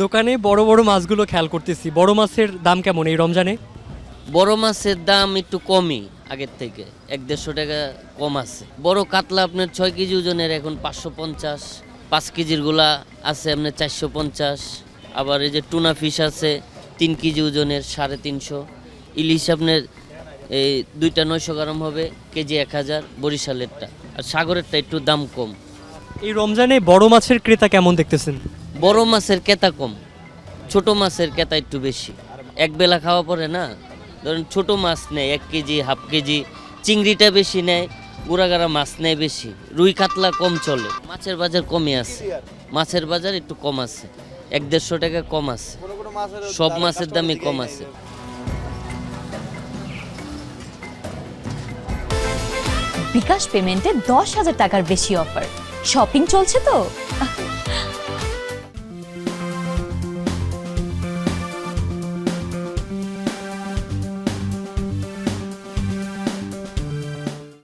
দোকানে বড় বড় মাছগুলো খেয়াল করতেছি, বড় মাছের দাম কেমন এই রমজানে? বড় মাছের দাম একটু কমই আগের থেকে, 1-150 টাকা কম আছে। বড় কাতলা আপনার 6 কেজি ওজনের এখন 550, 5 কেজির গুলা আছে আপনার 450। আবার এই যে টুনা ফিশ আছে 3 কেজি ওজনের 350। ইলিশ আপনার এই দুইটা 900 গ্রাম হবে, কেজি 1000, বরিশালেরটা। আর সাগরেরটা একটু দাম কম। এই রমজানে বড় মাছের ক্রেতা কেমন দেখতেছেন? বড় মাছের ক্রেতা কম, ছোট মাছের ক্রেতা একটু বেশি। এক বেলা খাওয়া পড়ে না, ধরেন ছোট মাছ নেয় 1 কেজি, হাফ কেজি, চিংড়িটা বেশি নেয়, গুড়াগাড়া মাছ নেয় বেশি, রুই কাতলা কম চলে। মাছের বাজার কমই আছে, মাছের বাজার একটু কম আছে, 1-150 টাকা কম আছে, সব মাছের দামই কম আছে। বিকাশ পেমেন্টে 10,000 টাকার বেশি অফার, শপিং চলছে তো।